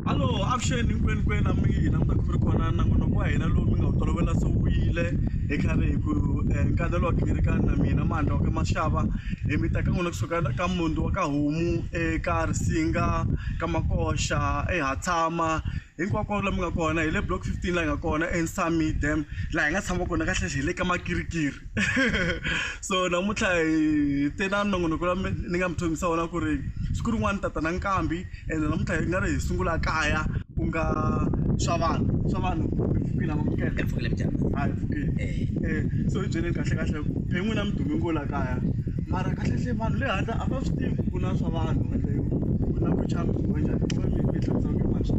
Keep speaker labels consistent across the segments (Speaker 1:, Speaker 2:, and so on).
Speaker 1: Allo action hinkwenu mi na ta ku ri kona nan'wana wa hina lowu mi nga wu tolovela so wile hi karhi hi ku nkandelo wa gingirika na mina mandla wa ka Mashava hi mi teka n'wina kusuka ka mundi wa ka homu eka Risinga ka Makoxa eHatsama hinkwako laha mi nga kona hi le block 15 laha hi nga kona eNsami Dam laha hi nga tshama kona kahle hi le ka Makirikiri so namuntlha hi te na nongonoko la ni nga mi thomisa wona ku ri siku rin'wana tata na nkambi ende namuntlha hi nga ri hi sungula kaya ku nga swa vanhu pfukile amamukela
Speaker 2: pfukile njhani
Speaker 1: hayi pfukile so hi byeleni kahle kahle phe n'wina mi dume ngula kaya mara kahle hle vanhu le handle a va swi tivi ku na swa vanhu kahle ku na ku chama ku njhani ku va mi hlamusela ku mani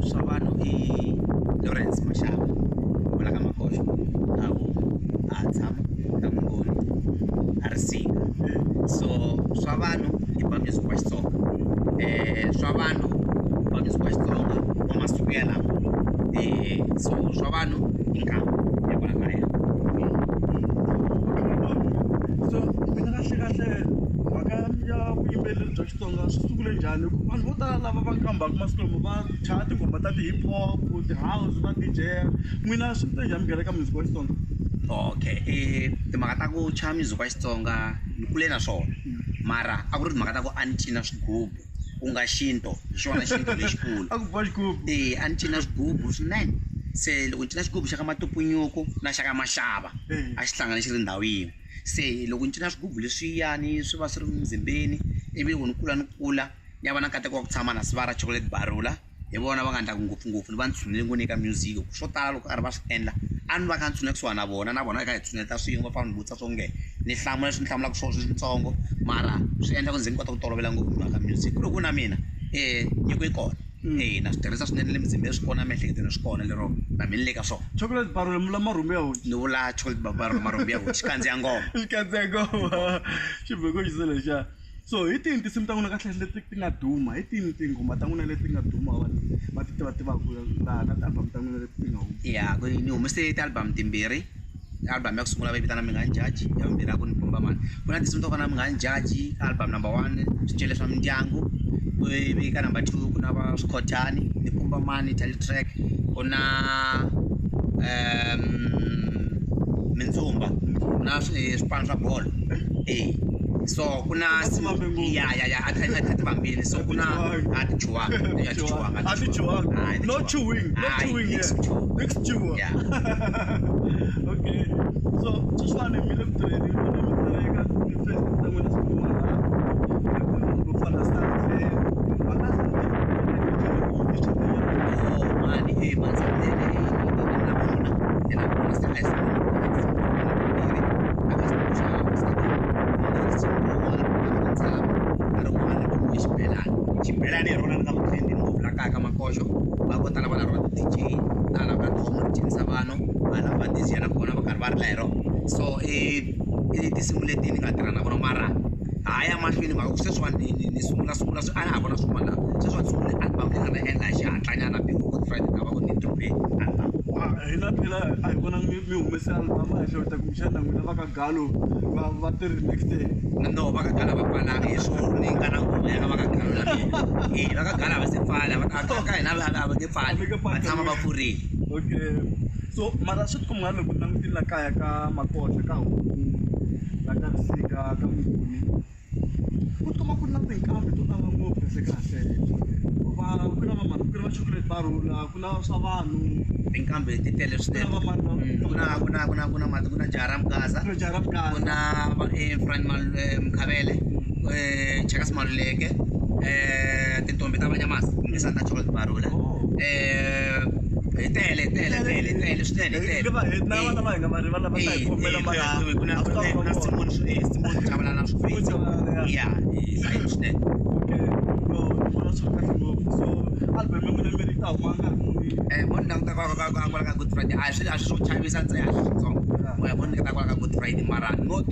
Speaker 2: swa vanhu i Lawrence Mashava wala ka Makoxa awu Hatsama ka Mngoni a Risinga so swa vanhu i ba music wa Xitsonga swa vanhu ba music wa Xitsonga wa masiku yalawa so swa vanhu i nkama ya kwala kaya
Speaker 1: so mina kahle mhaka ya vuyimbeleri bya Xitsonga swi sungule njhani ku vanhu vo tala lava va kambaka masiku lama va chaya tinghoma ta ti-hip hop ti-house va DJ n'wina swi te njhani mi nghena ka music wa Xitsonga
Speaker 2: okay timhaka ta ku chaya music wa Xitsonga ni kule na swona mara a ku ri timhaka ta ku a ni cina swigubu ku nga xinto hi xona xinto lexikulu
Speaker 1: a ku ba xigubu
Speaker 2: a ni cina swigubu swinene se loko ni cina xigubu xa ka Matupunyuku na xa ka Mashava a xi hlangane xi ri ndhawu yin'we se loko ni cina swigubu leswiyani swi va swi ri mzimbeni ivi loko ni kula ni ya va na nkateko wa ku tshama na Sibara Chocolate Barula hi vona va nga endlaka ngopfungopfu ni va ni tshunele ngoni eka music swo tala loko a ri va swi endla a ni va kha ni tshune kusuhana na vona eka hi tshuneta swin'we va fana ni vutisa swo nge ni hlamula leswi ni hlamulaka swona switsongo mara swi endla ku ndzi ni kota ku tolovela ngopfu mhaka music loko na mina nyiko yi kona na swi tirhisa swinene le mizimbeni swi kona miehleketweni swi kona lero na mina le ka swona
Speaker 1: Chocolate Barula mi la marhumbi ya hosi
Speaker 2: ni vula Chocolate Barula marhumbi ya hosi xikandziya ngoma
Speaker 1: xibeko xise lexiya so hi tini tinsimu ta n'wina kahle leti ti nga duma hi tini tinghoma ta n'wina leti nga duma va ti tivaka laha na ti-album ta n'wina leti ti nga huma
Speaker 2: ya ni humese ti-album timbirhi album ya ku sungula va yi vitana mi nga njaji ya vumbirhi ya ku ni pumba mani ku na tinsimu to fana mi nga njaji album number 1 swicele swa mindyangu ivi ka number 2 ku na va Swikhotani ni pumba mani title track ku na Mindzumba na swipano swa bolo so kuna ya a ti vambili so kuna a ti chuwanga
Speaker 1: no chewing next chew
Speaker 2: yeah
Speaker 1: okay so just one minute to the eka Facebook ta n'wina siku rin'wana ku fana style
Speaker 2: mani manzatele ina kuna style xibelani hi rona ni nga mutrendi ngopfu la kaya ka Makoxo va ko tala va na rona DJ tala va tomo ri cinisa vanhu hala va dizia na kona va karhi va ri la hi rona so tinsimu leti ni nga tirha na vona mara haya mahlweni mhaka ku sweswiwani ni sungula a na ha vona swin'wana sweswiwani sungule album leyi nga na endla hi xihatlanyana before Good Friday ta va ku ni drope album
Speaker 1: hina phela a hi vona mi humese album a hi hleweta ku xana n'wina va ka Galo va tirhi next day
Speaker 2: no va ka Gala va pfalanga hi swona ni nga na ngoma ya va ka Galo la mina va ka Gala va se pfala va ka hina va nge pfali va tshama va pfurile
Speaker 1: okay so mara swi tikomba loko langutile la kaya ka Makoxa ka homu la ka Risinga ka Mngoni ku tikuma ku ri na tinkambi to tala ngopfu kahle ku na va Chocolate Barula ku na swa vanhu
Speaker 2: tinkambi ti tele swinene kuna Jara Mgaza ku na Frank Mkhavele Chekas Maluleke tintombi ta Banyamasi kumbe Santa Chocolate Barula tele swinene kuna Simon Chabalala Swifo ya hlayo swinene
Speaker 1: album y'wina mi ri ta huma nkarhi muni
Speaker 2: moni languta kwala ka Good Friday a swi swo chavisa ntsena switsongo moya moni ta kwala ka Good Friday mara not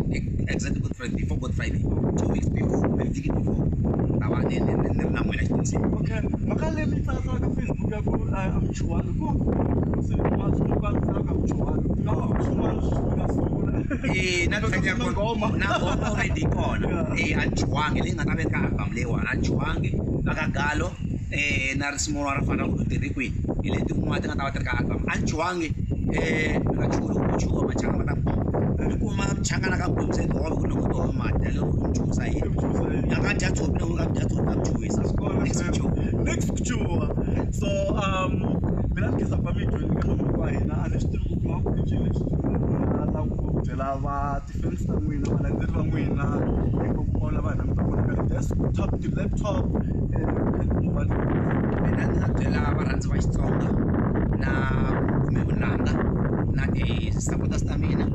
Speaker 2: exactly Good Friday before Good Friday 2 weeks before vhiki before ta va ni ri na n'wina xitinsimu
Speaker 1: okay mhaka leyi mi tsatsaka ka Facebook ya ku amuchuwani ku se mazwi ka mchuwani na swin'wana swi nga sungula
Speaker 2: na track ya kona na already kona anjwange lengata veka album lewa anjwange akagalo na risimo ra fana ku tirikweni ile tin'wana nga ta va tirika album anjwange na chulo kuchuka machanga mata kuma mchanga ka bomse do ku no to mata le ku chusa yi yaka jatso bina ku ka jatso ta chuisa next kuchua so mina kisa pamito ni kama kwa hina anestiri ku kuma ku chile la ku tela va defense ta mwina wala ndiri va mwina ku kola va na mtakona ka desktop to laptop mina na tela va rhandzi va Xitsonga na kume vunanga na support stamina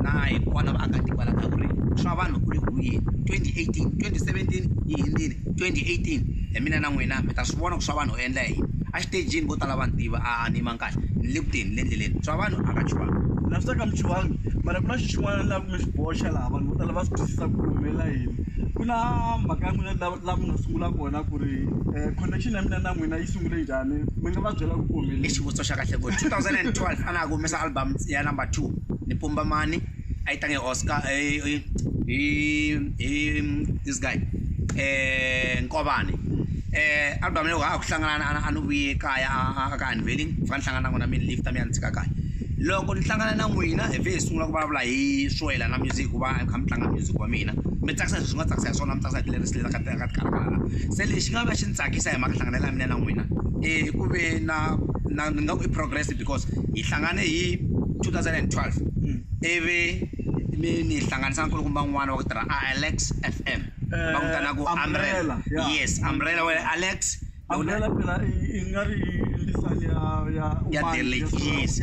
Speaker 2: na ikwana va akati kwala ka ku ri swa vanhu ku le ku yi 2018 2017 yi hindini 2018 mina na n'wina mi ta swi vona ku swa vanhu endla yini a xitejini vo tala vanhu tiva a ni mankahla ni le kuteni le ndleleni swa vanhu a ka chuwangi
Speaker 1: na swi ka mchuwangi mara ku na xin'wana laha mi swi boxa laha vanhu vo tala va swi twisisa ku humelela yini ku na mhaka ya n'wina laha mi nga sungula kona ku ri connection ya mina na n'wina yi sungule njhani mi nga va byela ku humelela
Speaker 2: i xivutiso xa kahle ngopfu 2012 a na ha ku humesa album ya number 2 ni pumba mani a yi tange Oscar this guy Nkobane album leyi ha ku hlangana a ni vuye kaya ka unveiling fa ni hlangana na n'wina mi ni lift mi ya ni tshika kaya loko ni hlangana na n'wina hi ve hi sungula ku vulavula hi swela na music ku va kha mi tlanga music wa mina mi tsakisa leswi nga tsakisa hi swona mi tsakisa tilerisi leti ka tikarhala se lexi nga va xi ni tsakisa hi mhaka hlanganela ya mina na n'wina ku ve na ni nga ku i progress because hi hlangane hi 2012 ivi ni hlanganisa nkulukumba n'wana wa ku tirha Alex FM va n'wi vitanaka Umbrella yes Umbrella wa Alex
Speaker 1: Umbrella phela i nga ri lisani
Speaker 2: ya delete yes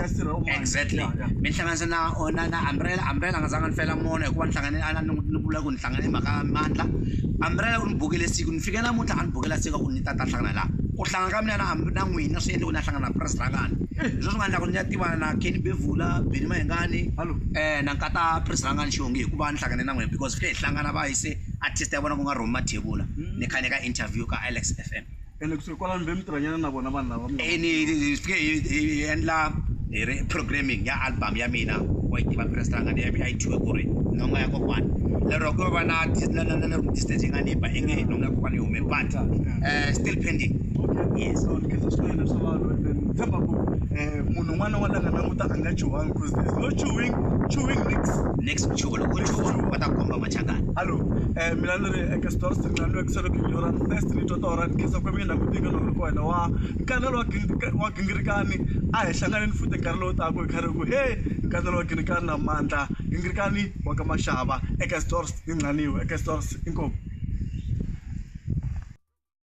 Speaker 2: exactly mi hlanganisa na Umbrella nga zanga ni fela mona hikuva ni hlangane ni vula ku ni hlangane hi mhaka mandla Umbrella u ni bukele siku ni fike namuntlha a ni bukela siku ku ni ta hlangana laha ku hlangana ka mina na n'wina swi endle ku ni ya hlangana na Prince Rangane leswi swi nga endla ku ni ya tivana na Kenny Bevula Benny Mayengani na nkata Prince Rangane Xihongi hikuva ni hlangane na n'wina because fike hi hlangana va yise artist ya vona ku nga Romy Mathebula ni khane ka interview ka Alex FM
Speaker 1: ene kusuka kwala ni mitirhanyana na vona vanhu lava
Speaker 2: ni fike hi endla programming ya album ya mina wa yi tiva Prince Rangane ya mi ithiwe ku ri nonga ya kokwana lero ko va na distance nga ni ba enge nonga ya kokwana yi hume but still pending yes
Speaker 1: so ni kesa swinene swa vanhu and then tshemba ku munhu un'wana wa langa languta a nga chuwangi because there's no chewing
Speaker 2: next chulo ku chuwa va ta komba machangani
Speaker 1: allo mina ni ri eka stores ni nga kusela ku yora first ni totora ni kesa ku mina ku tika no ku wena wa nkanelo wa gingirikani a hi hlanganeni futhi nkarhi lowu taka hi khari ku hey nkanelo wa gingirikani na mandla gingirikani wa ka Mashava eka stores ni nganiwe eka stores inkomo